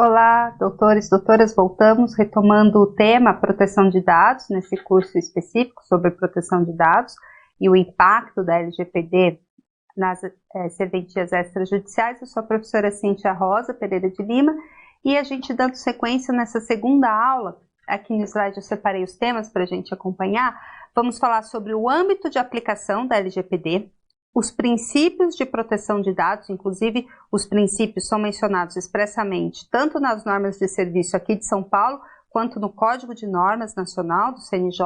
Olá, doutores, doutoras, voltamos retomando o tema proteção de dados, nesse curso específico sobre proteção de dados e o impacto da LGPD nas serventias extrajudiciais. Eu sou a professora Cíntia Rosa Pereira de Lima e a gente dando sequência nessa segunda aula, aqui no slide eu separei os temas para a gente acompanhar. Vamos falar sobre o âmbito de aplicação da LGPD, os princípios de proteção de dados, inclusive os princípios são mencionados expressamente tanto nas normas de serviço aqui de São Paulo, quanto no Código de Normas Nacional do CNJ,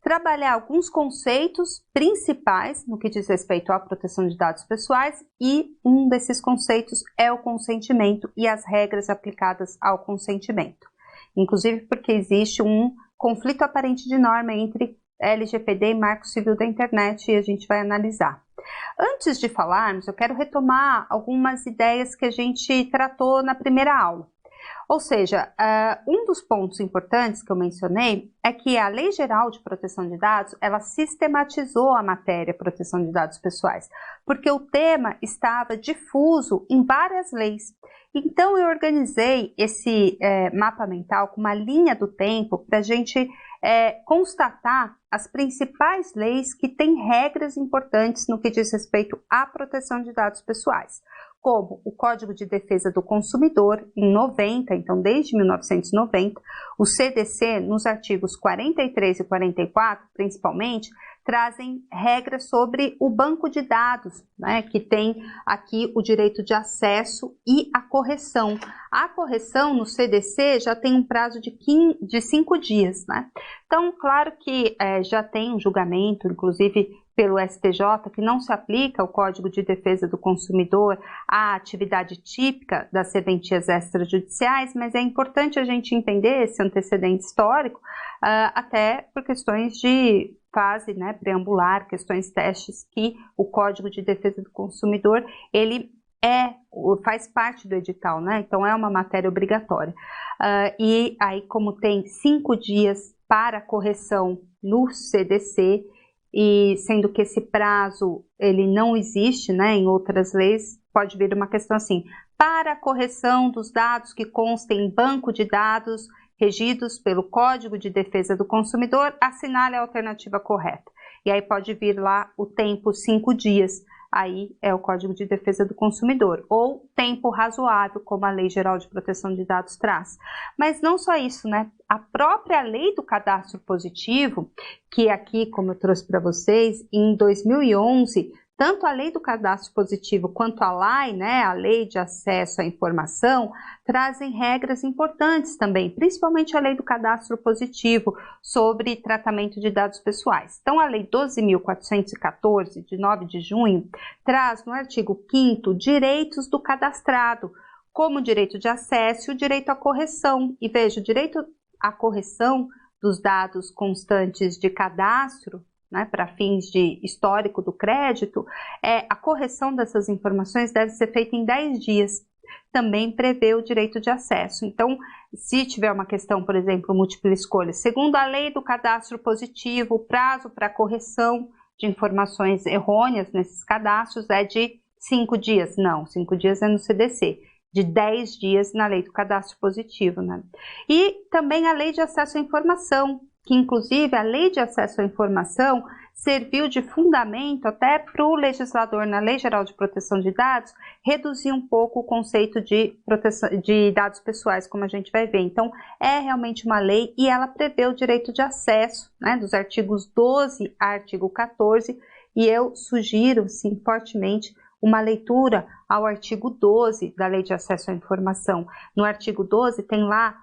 trabalhar alguns conceitos principais no que diz respeito à proteção de dados pessoais, e um desses conceitos é o consentimento e as regras aplicadas ao consentimento. Inclusive porque existe um conflito aparente de norma entre LGPD e Marco Civil da Internet e a gente vai analisar. Antes de falarmos, eu quero retomar algumas ideias que a gente tratou na primeira aula. Ou seja, um dos pontos importantes que eu mencionei é que a Lei Geral de Proteção de Dados, ela sistematizou a matéria proteção de dados pessoais, porque o tema estava difuso em várias leis. Então eu organizei esse mapa mental com uma linha do tempo para a gente constatar as principais leis que têm regras importantes no que diz respeito à proteção de dados pessoais, como o Código de Defesa do Consumidor, em 90, então desde 1990, o CDC, nos artigos 43 e 44, principalmente, trazem regras sobre o banco de dados, né, que tem aqui o direito de acesso e a correção. A correção no CDC já tem um prazo de 5 dias, né? Então, claro que já tem um julgamento, inclusive pelo STJ, que não se aplica o Código de Defesa do Consumidor à atividade típica das serventias extrajudiciais, mas é importante a gente entender esse antecedente histórico, até por questões de fase, né, preambular, questões testes, que o Código de Defesa do Consumidor, ele faz parte do edital, né? Então é uma matéria obrigatória. E aí, como tem 5 dias para correção no CDC, e sendo que esse prazo ele não existe, né, em outras leis, pode vir uma questão assim: para a correção dos dados que constem em banco de dados regidos pelo Código de Defesa do Consumidor, assinale a alternativa correta. E aí pode vir lá o tempo 5 dias, aí é o Código de Defesa do Consumidor, ou tempo razoável, como a Lei Geral de Proteção de Dados traz. Mas não só isso, né? A própria Lei do Cadastro Positivo, que aqui, como eu trouxe para vocês, em 2011, tanto a Lei do Cadastro Positivo quanto a LAI, né, a Lei de Acesso à Informação, trazem regras importantes também, principalmente a Lei do Cadastro Positivo sobre tratamento de dados pessoais. Então, a Lei 12.414, de 9 de junho, traz no artigo 5º direitos do cadastrado, como o direito de acesso e o direito à correção. E veja, o direito à correção dos dados constantes de cadastro, né, para fins de histórico do crédito, a correção dessas informações deve ser feita em 10 dias. Também prevê o direito de acesso. Então, se tiver uma questão, por exemplo, múltipla escolha, segundo a Lei do Cadastro Positivo, o prazo para correção de informações errôneas nesses cadastros é de 5 dias. Não, 5 dias é no CDC. De 10 dias na Lei do Cadastro Positivo, né? E também a Lei de Acesso à Informação, que inclusive a Lei de Acesso à Informação serviu de fundamento até para o legislador na Lei Geral de Proteção de Dados reduzir um pouco o conceito de proteção de dados pessoais, como a gente vai ver. Então, é realmente uma lei e ela prevê o direito de acesso, né, dos artigos 12 a artigo 14, e eu sugiro, sim, fortemente, uma leitura ao artigo 12 da Lei de Acesso à Informação. No artigo 12 tem lá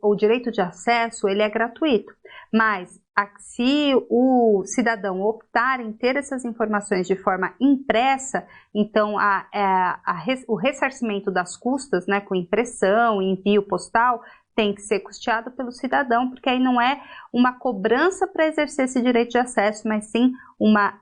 o direito de acesso, ele é gratuito, mas se o cidadão optar em ter essas informações de forma impressa, então o ressarcimento das custas, né, com impressão e envio postal, tem que ser custeado pelo cidadão, porque aí não é uma cobrança para exercer esse direito de acesso, mas sim uma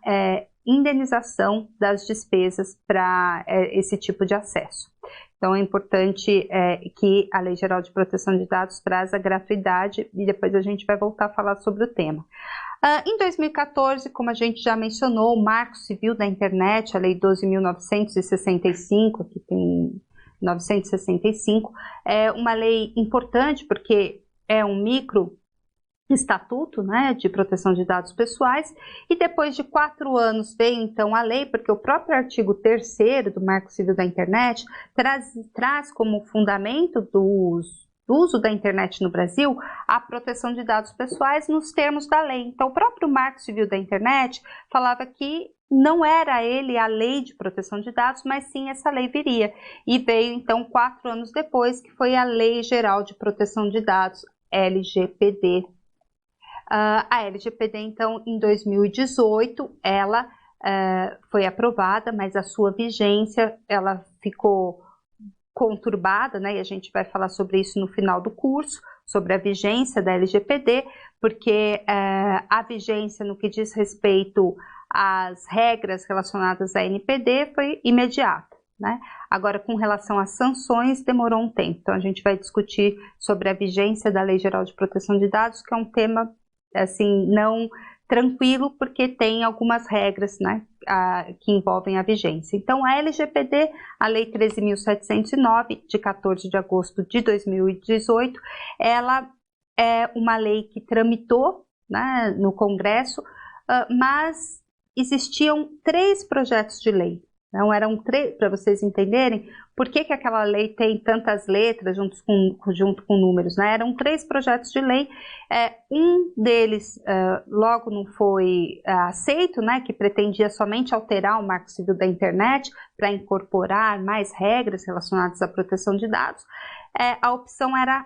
indenização das despesas para esse tipo de acesso. Então é importante que a Lei Geral de Proteção de Dados traz a gratuidade e depois a gente vai voltar a falar sobre o tema. Em 2014, como a gente já mencionou, o Marco Civil da Internet, a Lei 12.965, que tem 965, é uma lei importante porque é um micro estatuto, né, de proteção de dados pessoais, e depois de 4 anos veio então a lei, porque o próprio artigo 3º do Marco Civil da Internet traz como fundamento do uso da internet no Brasil a proteção de dados pessoais nos termos da lei. Então o próprio Marco Civil da Internet falava que não era ele a lei de proteção de dados, mas sim essa lei viria, e veio então 4 anos depois, que foi a Lei Geral de Proteção de Dados, LGPD. A LGPD, então, em 2018, ela foi aprovada, mas a sua vigência, ela ficou conturbada, né? E a gente vai falar sobre isso no final do curso, sobre a vigência da LGPD, porque a vigência no que diz respeito às regras relacionadas à NPD foi imediata, né? Agora, com relação às sanções, demorou um tempo. Então, a gente vai discutir sobre a vigência da Lei Geral de Proteção de Dados, que é um tema assim, não tranquilo, porque tem algumas regras, né, que envolvem a vigência. Então, a LGPD, a Lei 13.709, de 14 de agosto de 2018, ela é uma lei que tramitou, né, no Congresso, mas existiam 3 projetos de lei. Não eram 3, para vocês entenderem por que aquela lei tem tantas letras junto com números, né? Eram 3 projetos de lei, um deles logo não foi aceito, né? Que pretendia somente alterar o Marco Civil da Internet para incorporar mais regras relacionadas à proteção de dados. A opção era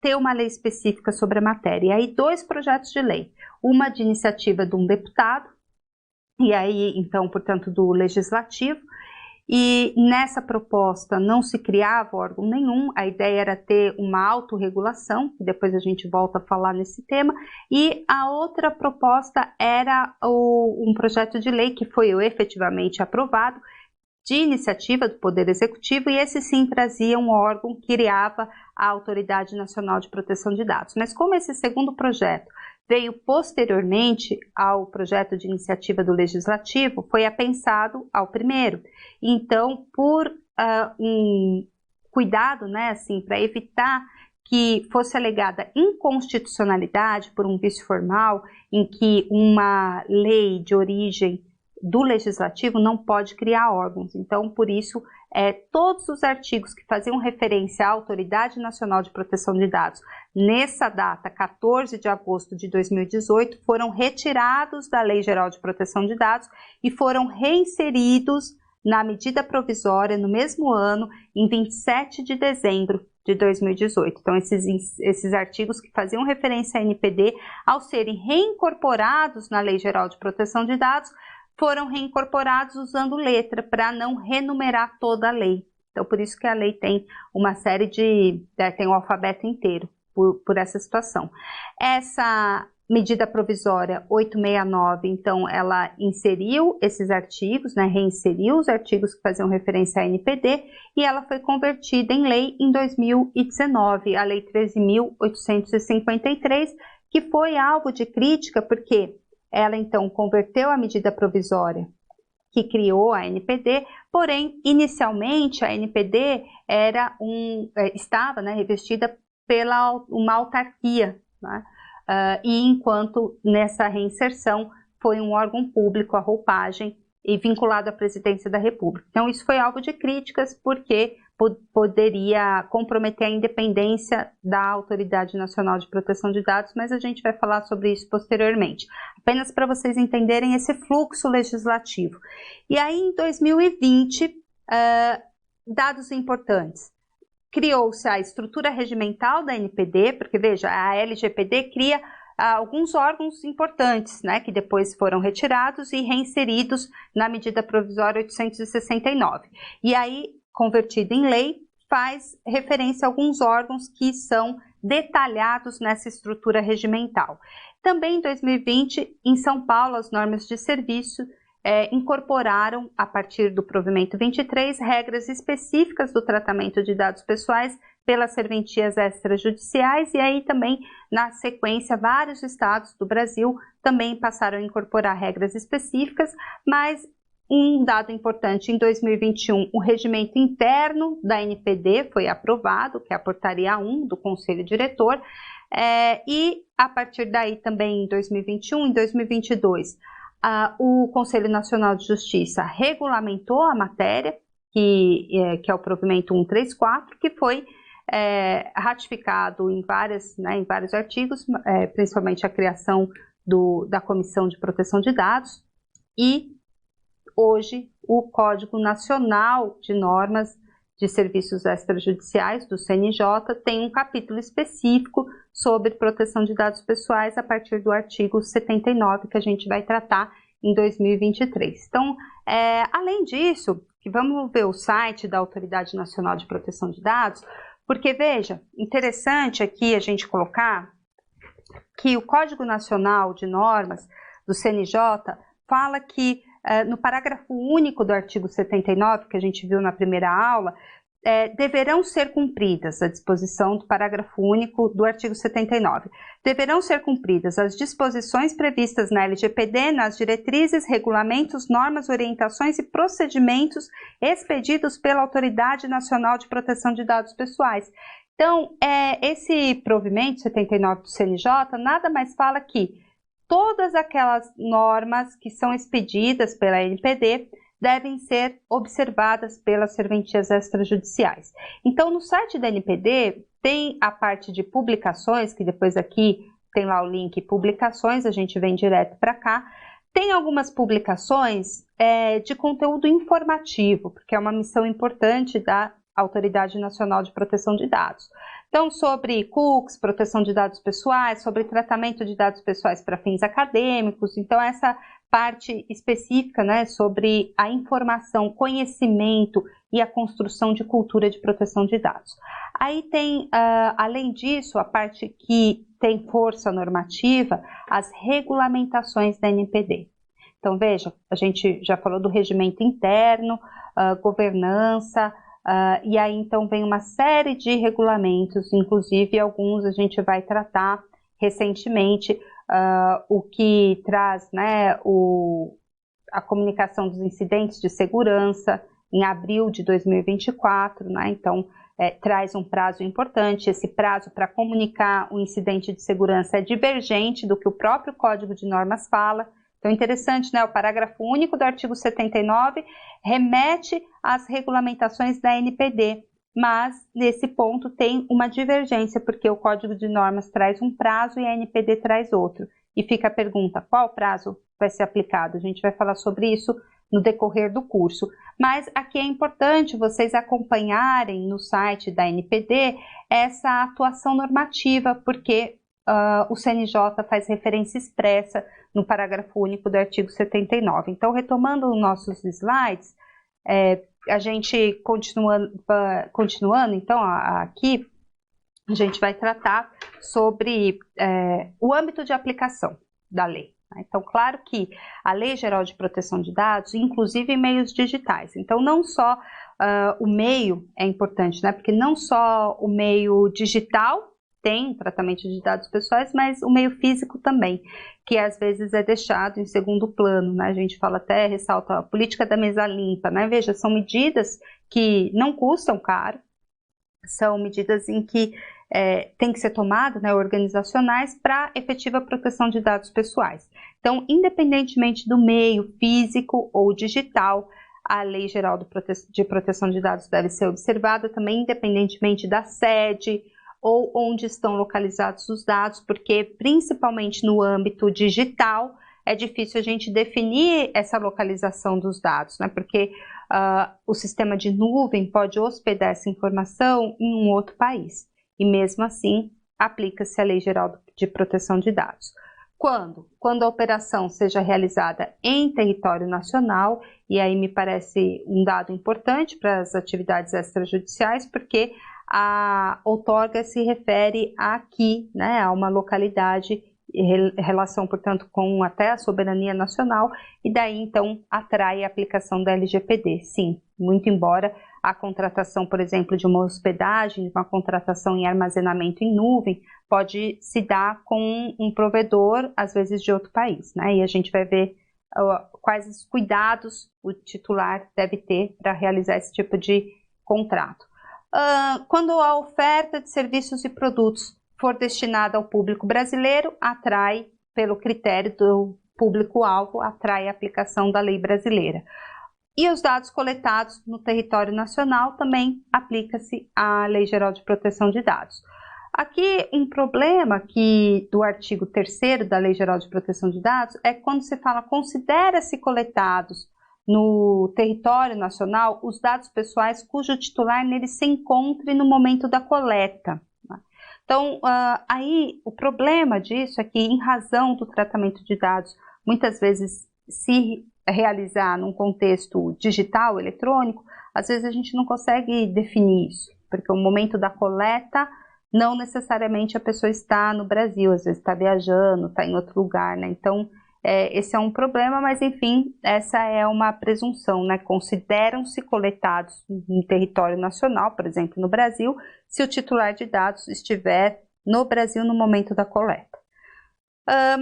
ter uma lei específica sobre a matéria. E aí 2 projetos de lei, uma de iniciativa de um deputado, e aí, então, portanto, do Legislativo, e nessa proposta não se criava órgão nenhum, a ideia era ter uma autorregulação, que depois a gente volta a falar nesse tema, e a outra proposta era um projeto de lei que foi efetivamente aprovado, de iniciativa do Poder Executivo, e esse sim trazia um órgão que criava a Autoridade Nacional de Proteção de Dados. Mas como esse segundo projeto veio posteriormente ao projeto de iniciativa do Legislativo, foi apensado ao primeiro. Então, por um cuidado, né, assim, para evitar que fosse alegada inconstitucionalidade por um vício formal, em que uma lei de origem do Legislativo não pode criar órgãos. Então, por isso, todos os artigos que faziam referência à Autoridade Nacional de Proteção de Dados, nessa data, 14 de agosto de 2018, foram retirados da Lei Geral de Proteção de Dados e foram reinseridos na medida provisória no mesmo ano, em 27 de dezembro de 2018. Então, esses artigos que faziam referência à NPD, ao serem reincorporados na Lei Geral de Proteção de Dados, foram reincorporados usando letra para não renumerar toda a lei. Então, por isso que a lei tem uma série tem o alfabeto inteiro, por essa situação. Essa medida provisória 869, então, ela inseriu esses artigos, né, reinseriu os artigos que faziam referência à NPD, e ela foi convertida em lei em 2019, a Lei 13.853, que foi alvo de crítica, porque ela, então, converteu a medida provisória que criou a NPD, porém, inicialmente, a NPD estava, né, revestida pela uma autarquia, né? E enquanto nessa reinserção foi um órgão público, a roupagem, e vinculado à presidência da República. Então, isso foi alvo de críticas, porque poderia comprometer a independência da Autoridade Nacional de Proteção de Dados, mas a gente vai falar sobre isso posteriormente. Apenas para vocês entenderem esse fluxo legislativo. E aí, em 2020, dados importantes. Criou-se a estrutura regimental da NPD, porque, veja, a LGPD cria alguns órgãos importantes, né, que depois foram retirados e reinseridos na medida provisória 869. E aí, convertido em lei, faz referência a alguns órgãos que são detalhados nessa estrutura regimental. Também em 2020, em São Paulo, as normas de serviço incorporaram, a partir do provimento 23, regras específicas do tratamento de dados pessoais pelas serventias extrajudiciais, e aí também, na sequência, vários estados do Brasil também passaram a incorporar regras específicas, mas um dado importante, em 2021, o regimento interno da NPD foi aprovado, que é a portaria 1 do Conselho Diretor, e a partir daí também em 2021, em 2022, o Conselho Nacional de Justiça regulamentou a matéria, que é o provimento 134, que foi ratificado em vários artigos, principalmente a criação da Comissão de Proteção de Dados, e hoje o Código Nacional de Normas de Serviços Extrajudiciais, do CNJ, tem um capítulo específico sobre proteção de dados pessoais a partir do artigo 79, que a gente vai tratar em 2023. Então, além disso, vamos ver o site da Autoridade Nacional de Proteção de Dados, porque, veja, interessante aqui a gente colocar que o Código Nacional de Normas do CNJ fala que, no parágrafo único do artigo 79, que a gente viu na primeira aula, deverão ser cumpridas a disposição do parágrafo único do artigo 79. Deverão ser cumpridas as disposições previstas na LGPD, nas diretrizes, regulamentos, normas, orientações e procedimentos expedidos pela Autoridade Nacional de Proteção de Dados Pessoais. Então, esse provimento 79 do CNJ nada mais fala que todas aquelas normas que são expedidas pela NPD devem ser observadas pelas serventias extrajudiciais. Então, no site da NPD tem a parte de publicações, que depois aqui tem lá o link publicações, a gente vem direto para cá. Tem algumas publicações de conteúdo informativo, porque é uma missão importante da Autoridade Nacional de Proteção de Dados. Então, sobre cookies, proteção de dados pessoais, sobre tratamento de dados pessoais para fins acadêmicos. Então, essa parte específica, né, sobre a informação, conhecimento e a construção de cultura de proteção de dados. Aí tem, além disso, a parte que tem força normativa, as regulamentações da NPD. Então, veja, a gente já falou do regimento interno, governança, e aí então vem uma série de regulamentos, inclusive alguns a gente vai tratar recentemente, o que traz, né, a comunicação dos incidentes de segurança em abril de 2024, né, então traz um prazo importante. Esse prazo para comunicar o incidente de segurança é divergente do que o próprio Código de Normas fala. Então, interessante, né? O parágrafo único do artigo 79 remete às regulamentações da NPD, mas nesse ponto tem uma divergência, porque o Código de Normas traz um prazo e a NPD traz outro. E fica a pergunta, qual prazo vai ser aplicado? A gente vai falar sobre isso no decorrer do curso. Mas aqui é importante vocês acompanharem no site da NPD essa atuação normativa, porque o CNJ faz referência expressa no parágrafo único do artigo 79. Então, retomando os nossos slides, a gente continuando, então, aqui, a gente vai tratar sobre o âmbito de aplicação da lei. Então, claro que a Lei Geral de Proteção de Dados, inclusive em meios digitais. Então, não só o meio é importante, né? Porque não só o meio digital tem tratamento de dados pessoais, mas o meio físico também, que às vezes é deixado em segundo plano, né? A gente fala até, ressalta a política da mesa limpa, né? Veja, são medidas que não custam caro, são medidas em que tem que ser tomadas, né, organizacionais, para efetiva proteção de dados pessoais. Então, independentemente do meio físico ou digital, a Lei Geral de Proteção de Dados deve ser observada também, independentemente da sede ou onde estão localizados os dados, porque principalmente no âmbito digital é difícil a gente definir essa localização dos dados, né? Porque o sistema de nuvem pode hospedar essa informação em um outro país, e mesmo assim aplica-se a Lei Geral de Proteção de Dados. Quando a operação seja realizada em território nacional, e aí me parece um dado importante para as atividades extrajudiciais, porque a outorga se refere aqui, né, a uma localidade, em relação, portanto, com até a soberania nacional, e daí, então, atrai a aplicação da LGPD. Sim, muito embora a contratação, por exemplo, de uma hospedagem, uma contratação em armazenamento em nuvem, pode se dar com um provedor, às vezes, de outro país, né, e a gente vai ver quais os cuidados o titular deve ter para realizar esse tipo de contrato. Quando a oferta de serviços e produtos for destinada ao público brasileiro, atrai, pelo critério do público-alvo, atrai a aplicação da lei brasileira. E os dados coletados no território nacional também aplica-se à Lei Geral de Proteção de Dados. Aqui, um problema do artigo 3º da Lei Geral de Proteção de Dados é quando se fala considera-se coletados no território nacional os dados pessoais cujo titular nele se encontre no momento da coleta. Então, aí o problema disso é que, em razão do tratamento de dados, muitas vezes se realizar num contexto digital, eletrônico, às vezes a gente não consegue definir isso, porque o momento da coleta não necessariamente a pessoa está no Brasil, às vezes está viajando, está em outro lugar, né? Então, esse é um problema, mas enfim, essa é uma presunção, né? Consideram-se coletados em território nacional, por exemplo, no Brasil, se o titular de dados estiver no Brasil no momento da coleta.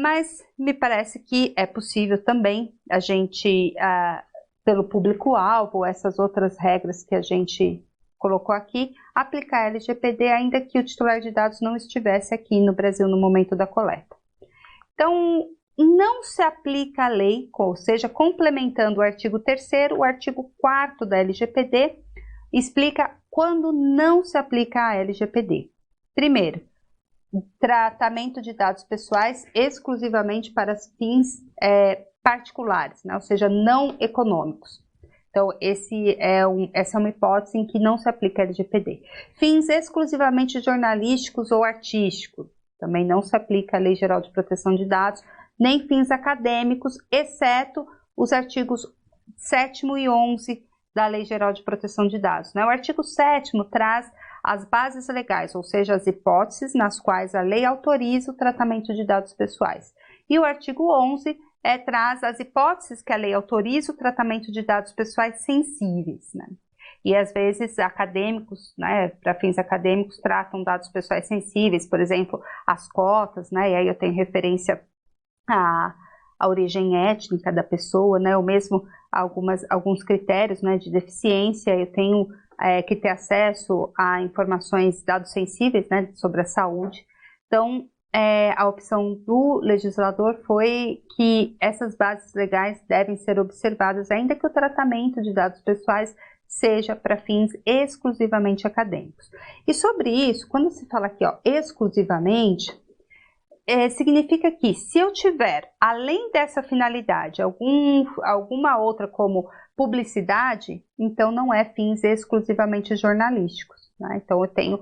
Mas me parece que é possível também a gente, pelo público-alvo, essas outras regras que a gente colocou aqui, aplicar a LGPD ainda que o titular de dados não estivesse aqui no Brasil no momento da coleta. Então, não se aplica a lei, ou seja, complementando o artigo 3º, o artigo 4º da LGPD explica quando não se aplica a LGPD. Primeiro, tratamento de dados pessoais exclusivamente para fins particulares, né? Ou seja, não econômicos. Então, essa é uma hipótese em que não se aplica a LGPD. Fins exclusivamente jornalísticos ou artísticos, também não se aplica a Lei Geral de Proteção de Dados, nem fins acadêmicos, exceto os artigos 7º e 11 da Lei Geral de Proteção de Dados, né? O artigo 7º traz as bases legais, ou seja, as hipóteses nas quais a lei autoriza o tratamento de dados pessoais. E o artigo 11 traz as hipóteses que a lei autoriza o tratamento de dados pessoais sensíveis, né? E às vezes acadêmicos, né, para fins acadêmicos, tratam dados pessoais sensíveis, por exemplo, as cotas, né? E aí eu tenho referência à origem étnica da pessoa, né? Ou mesmo alguns critérios, né, de deficiência. Eu tenho que ter acesso a informações, dados sensíveis, né, sobre a saúde. Então, a opção do legislador foi que essas bases legais devem ser observadas, ainda que o tratamento de dados pessoais seja para fins exclusivamente acadêmicos. E sobre isso, quando se fala aqui, exclusivamente, significa que se eu tiver, além dessa finalidade, alguma outra como publicidade, então não é fins exclusivamente jornalísticos, né? Então eu tenho,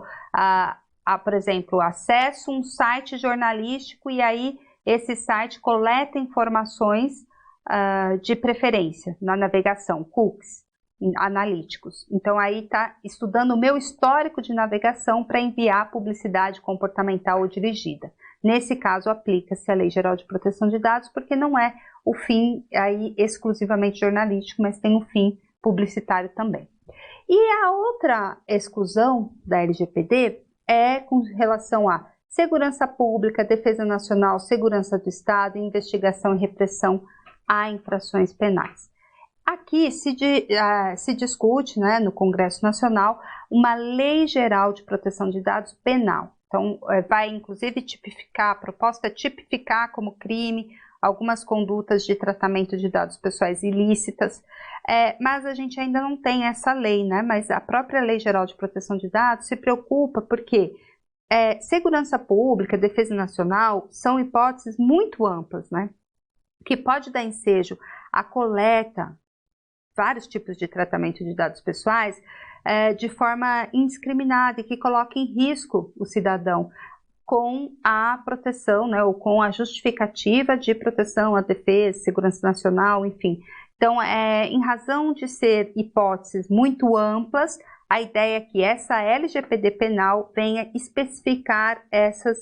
por exemplo, acesso a um site jornalístico e aí esse site coleta informações de preferência na navegação, cookies analíticos. Então aí está estudando o meu histórico de navegação para enviar publicidade comportamental ou dirigida. Nesse caso, aplica-se a Lei Geral de Proteção de Dados, porque não é o fim aí exclusivamente jornalístico, mas tem um fim publicitário também. E a outra exclusão da LGPD é com relação a segurança pública, defesa nacional, segurança do Estado, investigação e repressão a infrações penais. Aqui se discute, né, no Congresso Nacional, uma Lei Geral de Proteção de Dados penal. Então, vai inclusive tipificar, a proposta é tipificar como crime algumas condutas de tratamento de dados pessoais ilícitas, mas a gente ainda não tem essa lei, né? Mas a própria Lei Geral de Proteção de Dados se preocupa porque segurança pública, defesa nacional são hipóteses muito amplas, né? Que pode dar ensejo à coleta, vários tipos de tratamento de dados pessoais, de forma indiscriminada e que coloca em risco o cidadão com a proteção, né, ou com a justificativa de proteção à defesa, segurança nacional, enfim. Então, em razão de ser hipóteses muito amplas, a ideia é que essa LGPD penal venha especificar essas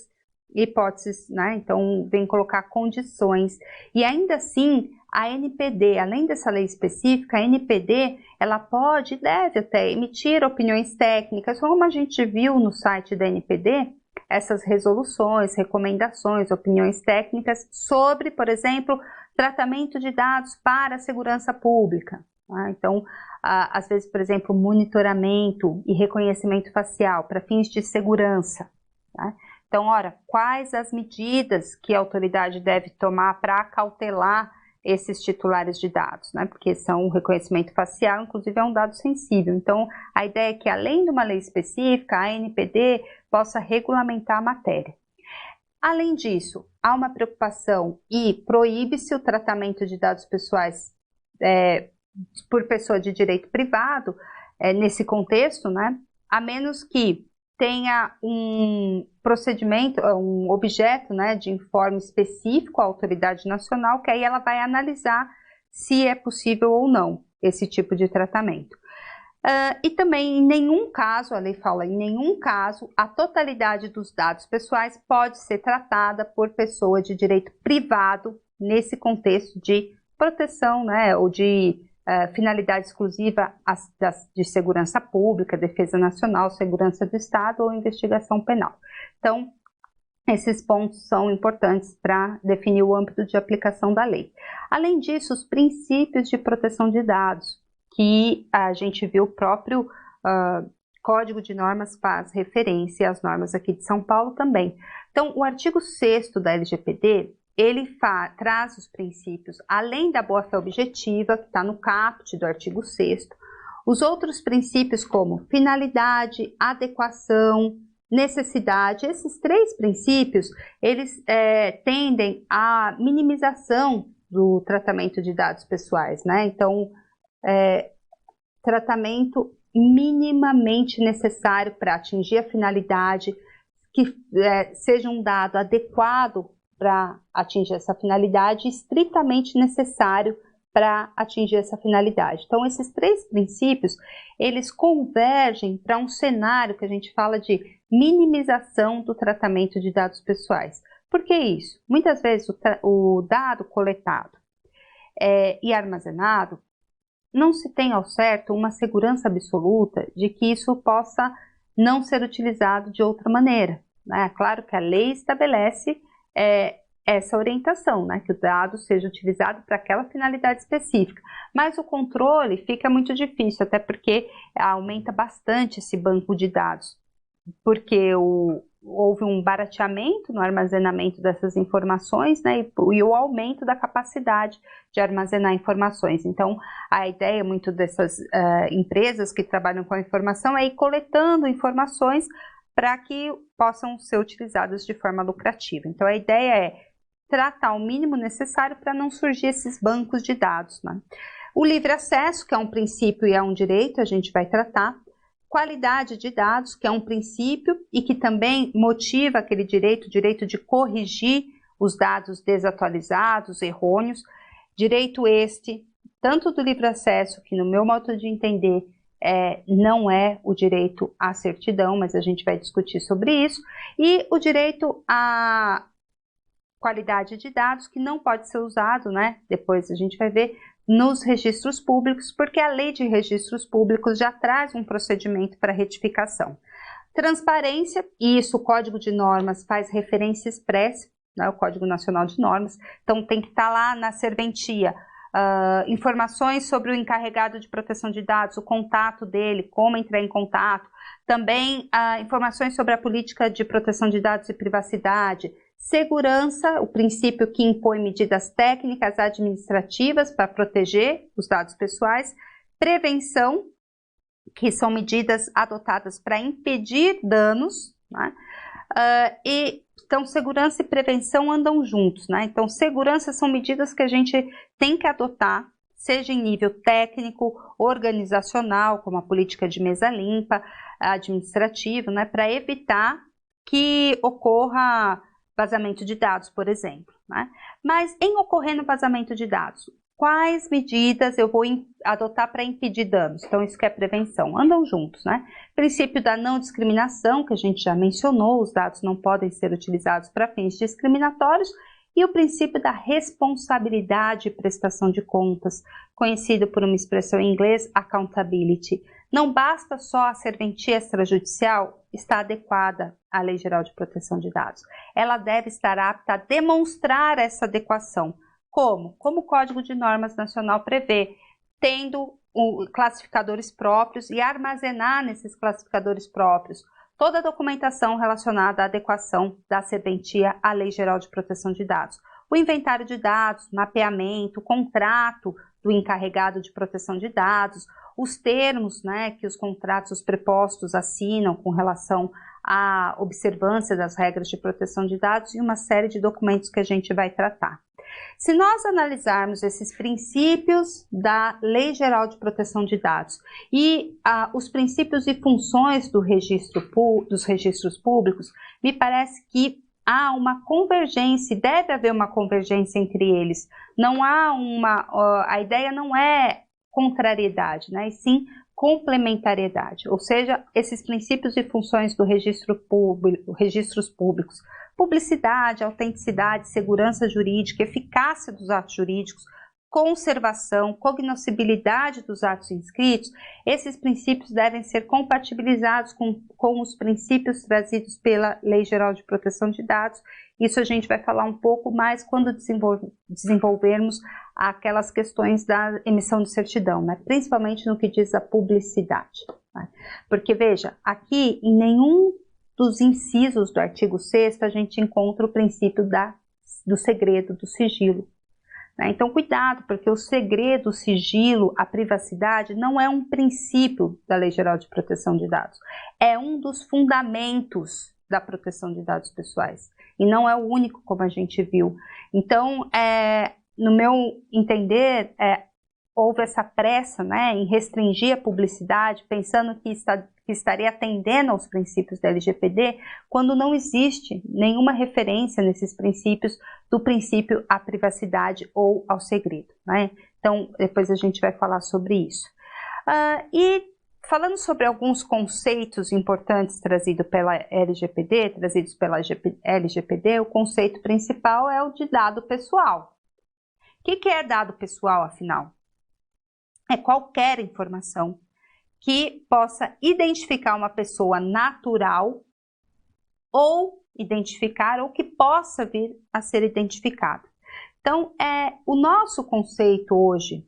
hipóteses, né? Então, vem colocar condições. E ainda assim, a NPD, além dessa lei específica, a NPD, ela pode e deve até emitir opiniões técnicas, como a gente viu no site da NPD, essas resoluções, recomendações, opiniões técnicas sobre, por exemplo, Tratamento de dados para a segurança pública. Tá? Então, às vezes, por exemplo, monitoramento e reconhecimento facial para fins de segurança. Tá? Então, ora, quais as medidas que a autoridade deve tomar para acautelar esses titulares de dados, né? Porque o reconhecimento facial, inclusive, é um dado sensível. Então, a ideia é que, além de uma lei específica, a ANPD possa regulamentar a matéria. Além disso, há uma preocupação e proíbe-se o tratamento de dados pessoais por pessoa de direito privado, nesse contexto, né? A menos que tenha um procedimento, um objeto, né, de informe específico à autoridade nacional, que aí ela vai analisar se é possível ou não esse tipo de tratamento. E também, em nenhum caso, a lei fala, em nenhum caso, a totalidade dos dados pessoais pode ser tratada por pessoa de direito privado nesse contexto de proteção, né, ou de finalidade exclusiva de segurança pública, defesa nacional, segurança do Estado ou investigação penal. Então, esses pontos são importantes para definir o âmbito de aplicação da lei. Além disso, os princípios de proteção de dados, que a gente viu o próprio Código de Normas faz referência às normas aqui de São Paulo também. Então, o artigo 6º da LGPD, ele traz os princípios, além da boa-fé objetiva, que está no caput do artigo 6º, os outros princípios como finalidade, adequação, necessidade. Esses 3 princípios, eles tendem à minimização do tratamento de dados pessoais, né? Então, tratamento minimamente necessário para atingir a finalidade, que seja um dado adequado para atingir essa finalidade, estritamente necessário para atingir essa finalidade. Então, esses 3 princípios, eles convergem para um cenário que a gente fala de minimização do tratamento de dados pessoais. Por que isso? Muitas vezes o dado coletado e armazenado, não se tem ao certo uma segurança absoluta de que isso possa não ser utilizado de outra maneira. Né? Claro que a lei estabelece essa orientação, né? Que o dado seja utilizado para aquela finalidade específica, mas o controle fica muito difícil, até porque aumenta bastante esse banco de dados, porque houve um barateamento no armazenamento dessas informações, né, e o aumento da capacidade de armazenar informações. Então, a ideia muito dessas empresas que trabalham com a informação é ir coletando informações para que possam ser utilizadas de forma lucrativa. Então, a ideia é tratar o mínimo necessário para não surgir esses bancos de dados, né? O livre acesso, que é um princípio e é um direito, a gente vai tratar. Qualidade de dados, que é um princípio e que também motiva aquele direito, o direito de corrigir os dados desatualizados, errôneos. Direito este, tanto do livre acesso, que no meu modo de entender não é o direito à certidão, mas a gente vai discutir sobre isso, e o direito à qualidade de dados, que não pode ser usado, né? Depois a gente vai ver, nos registros públicos, porque a lei de registros públicos já traz um procedimento para retificação. Transparência, e isso o Código de Normas faz referência expressa, né, o Código Nacional de Normas, então tem que estar lá na serventia, informações sobre o encarregado de proteção de dados, o contato dele, como entrar em contato, também informações sobre a política de proteção de dados e privacidade, segurança, o princípio que impõe medidas técnicas administrativas para proteger os dados pessoais, prevenção, que são medidas adotadas para impedir danos, né? Então, segurança e prevenção andam juntos, né? Então, segurança são medidas que a gente tem que adotar, seja em nível técnico, organizacional, como a política de mesa limpa, administrativo, né? Para evitar que ocorra vazamento de dados, por exemplo, né? Mas em ocorrendo vazamento de dados, quais medidas eu vou adotar para impedir danos? Então, isso que é prevenção, andam juntos, né? Princípio da não discriminação, que a gente já mencionou, os dados não podem ser utilizados para fins discriminatórios, e o princípio da responsabilidade e prestação de contas, conhecido por uma expressão em inglês, accountability. Não basta só a serventia extrajudicial estar adequada à Lei Geral de Proteção de Dados. Ela deve estar apta a demonstrar essa adequação, Como? Como o Código de Normas Nacional prevê, tendo classificadores próprios e armazenar nesses classificadores próprios toda a documentação relacionada à adequação da serventia à Lei Geral de Proteção de Dados. O inventário de dados, mapeamento, contrato do encarregado de proteção de dados, os termos, né, que os contratos, os prepostos assinam com relação à observância das regras de proteção de dados e uma série de documentos que a gente vai tratar. Se nós analisarmos esses princípios da Lei Geral de Proteção de Dados e os princípios e funções dos registros públicos, me parece que há uma convergência, deve haver uma convergência entre eles. Não há a ideia não é contrariedade, né, e sim complementariedade, ou seja, esses princípios e funções do registros públicos, publicidade, autenticidade, segurança jurídica, eficácia dos atos jurídicos, conservação, cognoscibilidade dos atos inscritos, esses princípios devem ser compatibilizados com os princípios trazidos pela Lei Geral de Proteção de Dados. Isso a gente vai falar um pouco mais quando desenvolvermos aquelas questões da emissão de certidão, né? Principalmente no que diz a publicidade. Né? Porque, veja, aqui em nenhum dos incisos do artigo 6º a gente encontra o princípio do segredo, do sigilo. Então, cuidado, porque o segredo, o sigilo, a privacidade não é um princípio da Lei Geral de Proteção de Dados. É um dos fundamentos da proteção de dados pessoais. E não é o único, como a gente viu. Então, no meu entender, houve essa pressa, né, em restringir a publicidade, pensando que estaria atendendo aos princípios da LGPD, quando não existe nenhuma referência nesses princípios do princípio à privacidade ou ao segredo, né? Então, depois a gente vai falar sobre isso. E falando sobre alguns conceitos importantes trazidos pela LGPD, o conceito principal é o de dado pessoal. O que é dado pessoal, afinal? É qualquer informação que possa identificar uma pessoa natural ou que possa vir a ser identificada. Então, o nosso conceito hoje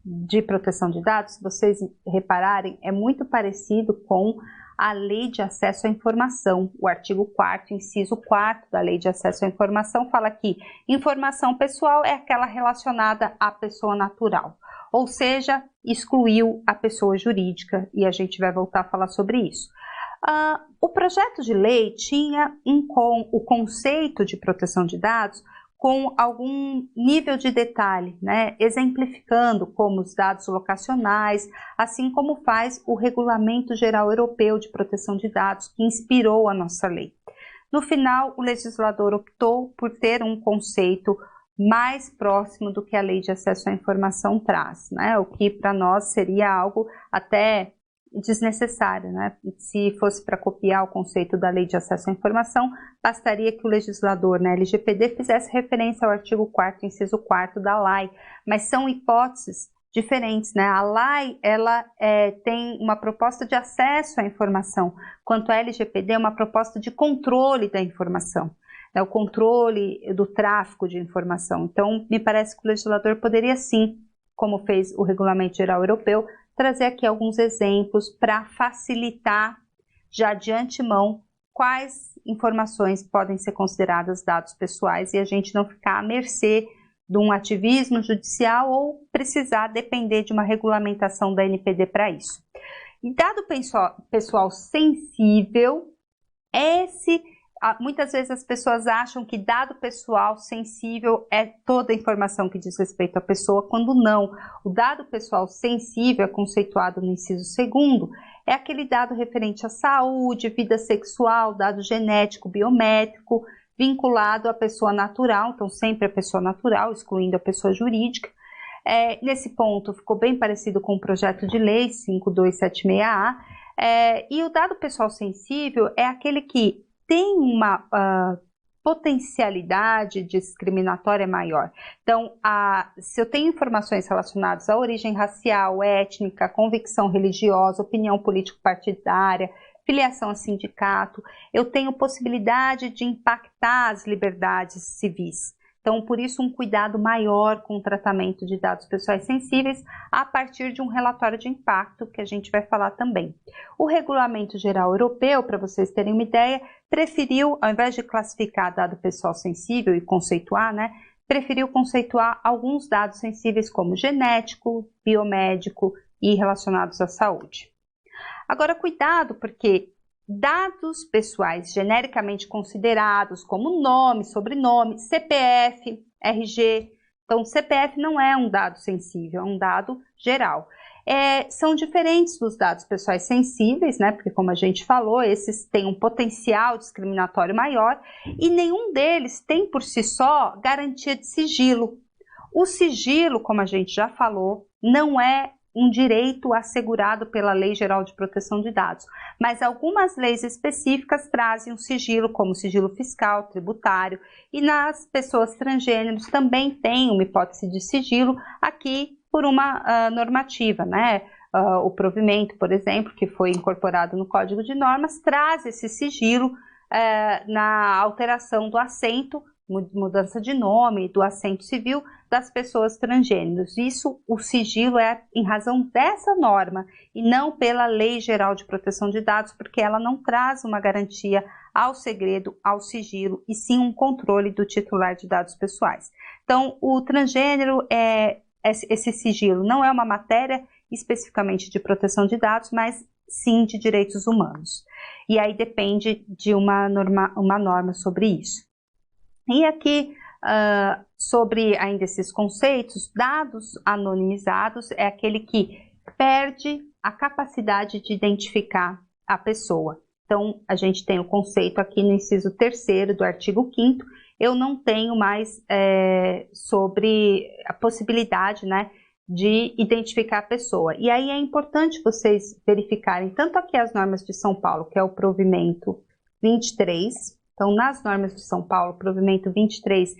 de proteção de dados, se vocês repararem, é muito parecido com a Lei de Acesso à Informação. O artigo 4º, inciso 4º da Lei de Acesso à Informação fala que informação pessoal é aquela relacionada à pessoa natural. Ou seja, excluiu a pessoa jurídica, e a gente vai voltar a falar sobre isso. O projeto de lei tinha o conceito de proteção de dados com algum nível de detalhe, né, exemplificando como os dados locacionais, assim como faz o Regulamento Geral Europeu de Proteção de Dados, que inspirou a nossa lei. No final, o legislador optou por ter um conceito mais próximo do que a Lei de Acesso à Informação traz, né? O que para nós seria algo até desnecessário, né? Se fosse para copiar o conceito da Lei de Acesso à Informação, bastaria que o legislador na LGPD fizesse referência ao artigo 4º, inciso 4º da LAI, mas são hipóteses diferentes, né? A LAI, ela tem uma proposta de acesso à informação, enquanto a LGPD é uma proposta de controle da informação. O controle do tráfico de informação. Então, me parece que o legislador poderia sim, como fez o Regulamento Geral Europeu, trazer aqui alguns exemplos para facilitar já de antemão quais informações podem ser consideradas dados pessoais e a gente não ficar à mercê de um ativismo judicial ou precisar depender de uma regulamentação da NPD para isso. E dado pessoal sensível, muitas vezes as pessoas acham que dado pessoal sensível é toda a informação que diz respeito à pessoa, quando não. O dado pessoal sensível, conceituado no inciso 2º, é aquele dado referente à saúde, vida sexual, dado genético, biométrico, vinculado à pessoa natural, então sempre a pessoa natural, excluindo a pessoa jurídica. Nesse ponto ficou bem parecido com o projeto de lei 5276A, e o dado pessoal sensível é aquele que tem uma potencialidade discriminatória maior. Então, se eu tenho informações relacionadas à origem racial, étnica, convicção religiosa, opinião político-partidária, filiação a sindicato, eu tenho possibilidade de impactar as liberdades civis. Então, por isso, um cuidado maior com o tratamento de dados pessoais sensíveis a partir de um relatório de impacto, que a gente vai falar também. O Regulamento Geral Europeu, para vocês terem uma ideia, preferiu, ao invés de classificar dado pessoal sensível e conceituar, né, preferiu conceituar alguns dados sensíveis como genético, biomédico e relacionados à saúde. Agora, cuidado, porque dados pessoais genericamente considerados como nome, sobrenome, CPF, RG, então CPF não é um dado sensível, é um dado geral. São diferentes dos dados pessoais sensíveis, né? Porque como a gente falou, esses têm um potencial discriminatório maior e nenhum deles tem por si só garantia de sigilo. O sigilo, como a gente já falou, não é um direito assegurado pela Lei Geral de Proteção de Dados, mas algumas leis específicas trazem um sigilo, como sigilo fiscal, tributário, e nas pessoas transgêneros também tem uma hipótese de sigilo aqui por uma normativa, né? O provimento, por exemplo, que foi incorporado no Código de Normas, traz esse sigilo na alteração do assento, mudança de nome, do assento civil das pessoas transgêneros. Isso, o sigilo é em razão dessa norma e não pela Lei Geral de Proteção de Dados, porque ela não traz uma garantia ao segredo, ao sigilo, e sim um controle do titular de dados pessoais. Então, o transgênero, esse sigilo não é uma matéria especificamente de proteção de dados, mas sim de direitos humanos. E aí depende de uma norma sobre isso. E aqui, sobre ainda esses conceitos, dados anonimizados é aquele que perde a capacidade de identificar a pessoa. Então, a gente tem o conceito aqui no inciso 3º do artigo 5º, eu não tenho mais sobre a possibilidade, né, de identificar a pessoa. E aí é importante vocês verificarem, tanto aqui as normas de São Paulo, que é o provimento 23, então, nas normas de São Paulo, provimento 23,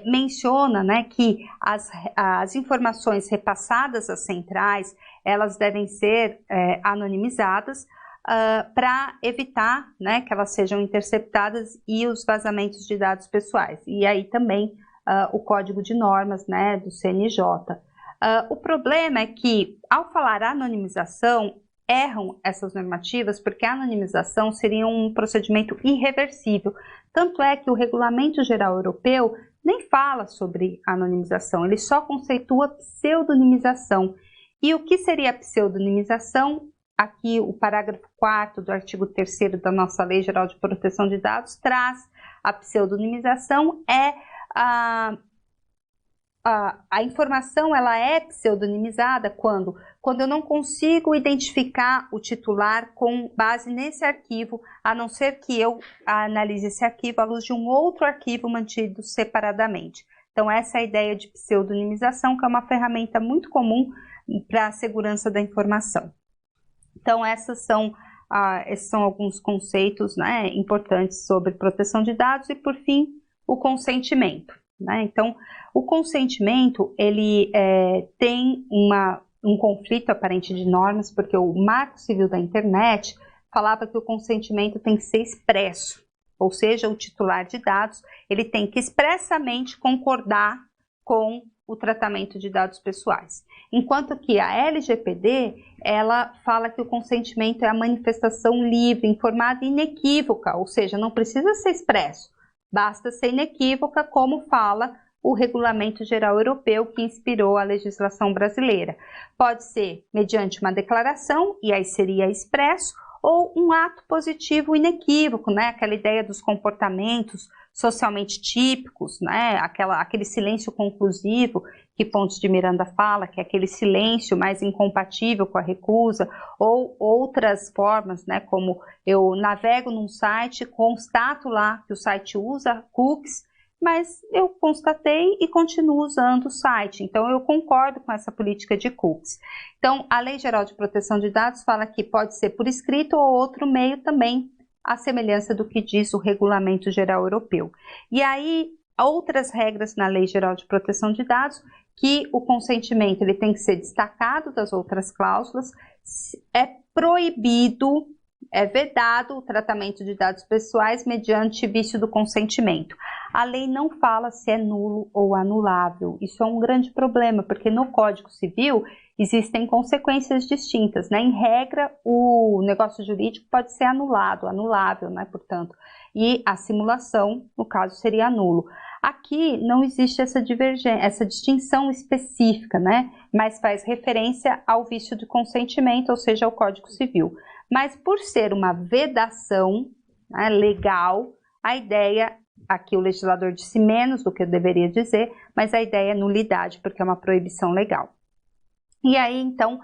menciona, né, que as informações repassadas às centrais, elas devem ser anonimizadas para evitar, né, que elas sejam interceptadas e os vazamentos de dados pessoais. E aí também o Código de Normas, né, do CNJ. O problema é que, ao falar anonimização, erram essas normativas porque a anonimização seria um procedimento irreversível. Tanto é que o Regulamento Geral Europeu nem fala sobre anonimização, ele só conceitua pseudonimização. E o que seria a pseudonimização? Aqui o parágrafo 4º do artigo 3º da nossa Lei Geral de Proteção de Dados traz a pseudonimização, a informação ela é pseudonimizada quando eu não consigo identificar o titular com base nesse arquivo, a não ser que eu analise esse arquivo à luz de um outro arquivo mantido separadamente. Então essa é a ideia de pseudonimização, que é uma ferramenta muito comum para a segurança da informação. Então esses são alguns conceitos, né, importantes sobre proteção de dados e, por fim, o consentimento. Né? Então, o consentimento ele tem um conflito aparente de normas, porque o Marco Civil da Internet falava que o consentimento tem que ser expresso, ou seja, o titular de dados ele tem que expressamente concordar com o tratamento de dados pessoais. Enquanto que a LGPD, ela fala que o consentimento é a manifestação livre, informada e inequívoca, ou seja, não precisa ser expresso, basta ser inequívoca, como fala o Regulamento Geral Europeu que inspirou a legislação brasileira. Pode ser mediante uma declaração, e aí seria expresso, ou um ato positivo inequívoco, né? Aquela ideia dos comportamentos socialmente típicos, né? Aquele silêncio conclusivo que Pontes de Miranda fala, que é aquele silêncio mais incompatível com a recusa, ou outras formas, né? Como eu navego num site, constato lá que o site usa cookies, mas eu constatei e continuo usando o site. Então, eu concordo com essa política de cookies. Então, a Lei Geral de Proteção de Dados fala que pode ser por escrito ou outro meio também, à semelhança do que diz o Regulamento Geral Europeu. E aí, outras regras na Lei Geral de Proteção de Dados, que o consentimento ele tem que ser destacado das outras cláusulas, é proibido é vedado o tratamento de dados pessoais mediante vício do consentimento. A lei não fala se é nulo ou anulável. Isso é um grande problema, porque no Código Civil existem consequências distintas, né? Em regra, o negócio jurídico pode ser anulado, anulável, né? Portanto, e a simulação, no caso, seria nulo. Aqui não existe essa divergência, essa distinção específica, né? Mas faz referência ao vício de consentimento, ou seja, ao Código Civil. Mas por ser uma vedação, né, legal, a ideia, aqui o legislador disse menos do que deveria dizer, mas a ideia é nulidade, porque é uma proibição legal. E aí, então,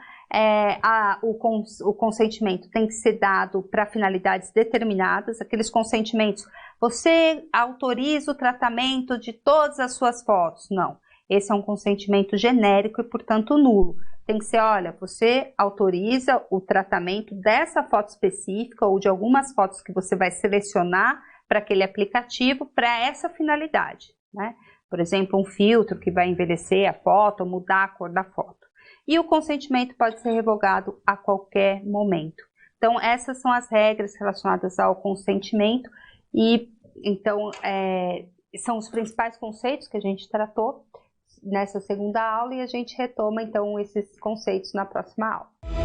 o consentimento tem que ser dado para finalidades determinadas, aqueles consentimentos, você autoriza o tratamento de todas as suas fotos? Não, esse é um consentimento genérico e, portanto, nulo. Tem que ser, olha, você autoriza o tratamento dessa foto específica ou de algumas fotos que você vai selecionar para aquele aplicativo para essa finalidade, né? Por exemplo, um filtro que vai envelhecer a foto ou mudar a cor da foto. E o consentimento pode ser revogado a qualquer momento. Então, essas são as regras relacionadas ao consentimento e, então, são os principais conceitos que a gente tratou nessa segunda aula e a gente retoma, então, esses conceitos na próxima aula.